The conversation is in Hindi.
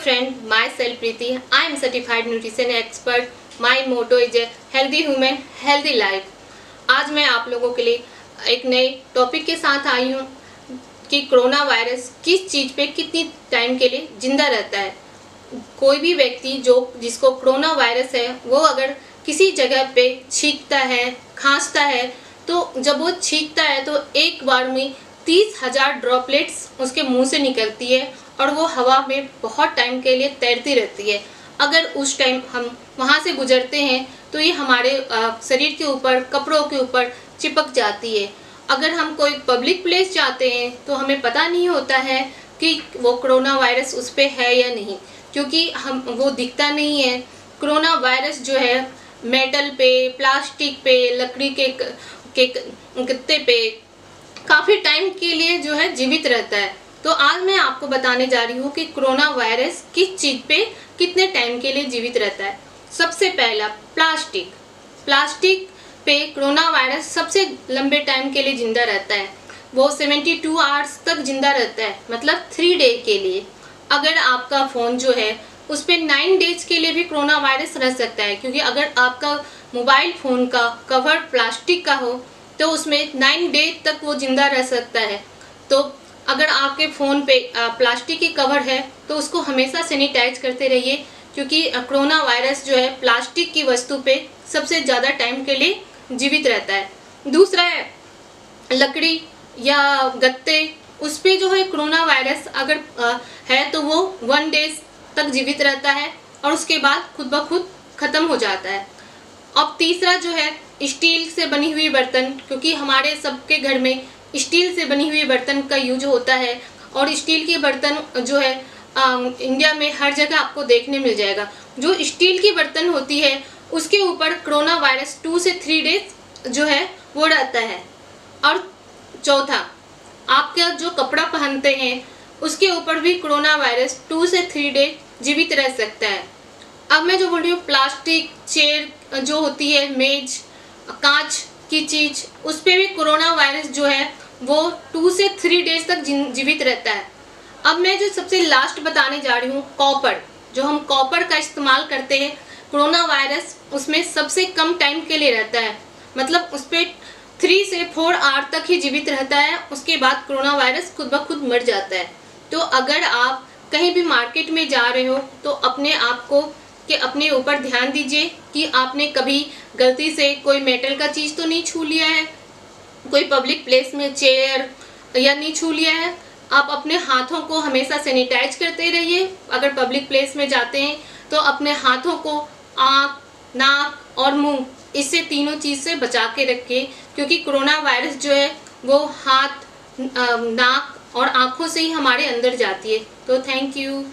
friend, myself Preeti. I am certified nutrition expert. My motto is a healthy human, healthy life. आज मैं आप लोगों के लिए एक नए टॉपिक के साथ आई हूँ कि कोरोना वायरस किस चीज़ पे कितनी टाइम के लिए जिंदा रहता है। कोई भी व्यक्ति जिसको कोरोना वायरस है वो अगर किसी जगह पे छींकता है, खांसता है, तो जब वो छींकता है तो एक बार में 30,000 ड्रॉपलेट्स उसके मुंह से निकलती है और वो हवा में बहुत टाइम के लिए तैरती रहती है। अगर उस टाइम हम वहाँ से गुजरते हैं तो ये हमारे शरीर के ऊपर, कपड़ों के ऊपर चिपक जाती है। अगर हम कोई पब्लिक प्लेस जाते हैं तो हमें पता नहीं होता है कि वो कोरोना वायरस उस पर है या नहीं, क्योंकि वो दिखता नहीं है। कोरोना वायरस जो है मेटल पे, प्लास्टिक पे, लकड़ी के गत्ते पे काफ़ी टाइम के लिए जो है जीवित रहता है। तो आज मैं आपको बताने जा रही हूँ कि कोरोना वायरस किस चीज़ पे कितने टाइम के लिए जीवित रहता है। सबसे पहला प्लास्टिक पे कोरोना वायरस सबसे लंबे टाइम के लिए जिंदा रहता है। वो 72 आवर्स तक जिंदा रहता है, मतलब 3 डे के लिए। अगर आपका फ़ोन जो है उस पर 9 डेज के लिए भी कोरोना वायरस रह सकता है, क्योंकि अगर आपका मोबाइल फ़ोन का कवर प्लास्टिक का हो तो उसमें 9 डेज तक वो जिंदा रह सकता है। तो अगर आपके फ़ोन पे प्लास्टिक की कवर है तो उसको हमेशा सैनिटाइज करते रहिए, क्योंकि कोरोना वायरस जो है प्लास्टिक की वस्तु पे सबसे ज़्यादा टाइम के लिए जीवित रहता है। दूसरा है लकड़ी या गत्ते, उस पे जो है कोरोना वायरस अगर है तो वो 1 डेज तक जीवित रहता है और उसके बाद खुद ब खुद ख़त्म हो जाता है। अब तीसरा जो है स्टील से बनी हुई बर्तन, क्योंकि हमारे सबके घर में स्टील से बनी हुई बर्तन का यूज होता है और स्टील की बर्तन जो है इंडिया में हर जगह आपको देखने मिल जाएगा। जो स्टील की बर्तन होती है उसके ऊपर कोरोना वायरस 2 से 3 डेज जो है वो रहता है। और चौथा, आपका जो कपड़ा पहनते हैं उसके ऊपर भी कोरोना वायरस 2 से 3 डेज जीवित रह सकता है। अब मैं जो बोल रही हूँ प्लास्टिक चेयर जो होती है, मेज, कांच की चीज़, उस पर भी कोरोना वायरस जो है वो 2 से 3 डेज तक जीवित रहता है। अब मैं जो सबसे लास्ट बताने जा रही हूँ कॉपर, जो हम कॉपर का इस्तेमाल करते हैं, कोरोना वायरस उसमें सबसे कम टाइम के लिए रहता है, मतलब उस पर 3 से 4 आवर तक ही जीवित रहता है। उसके बाद कोरोना वायरस खुद ब खुद मर जाता है। तो अगर आप कहीं भी मार्केट में जा रहे हो तो अपने आप को कि अपने ऊपर ध्यान दीजिए कि आपने कभी गलती से कोई मेटल का चीज़ तो नहीं छू लिया है, कोई पब्लिक प्लेस में चेयर या नहीं छू लिया है। आप अपने हाथों को हमेशा सैनिटाइज करते रहिए। अगर पब्लिक प्लेस में जाते हैं तो अपने हाथों को आँख, नाक और मुंह, इससे तीनों चीज़ से बचा के रखिए, क्योंकि कोरोना वायरस जो है वो हाथ, नाक और आँखों से ही हमारे अंदर जाती है। तो थैंक यू।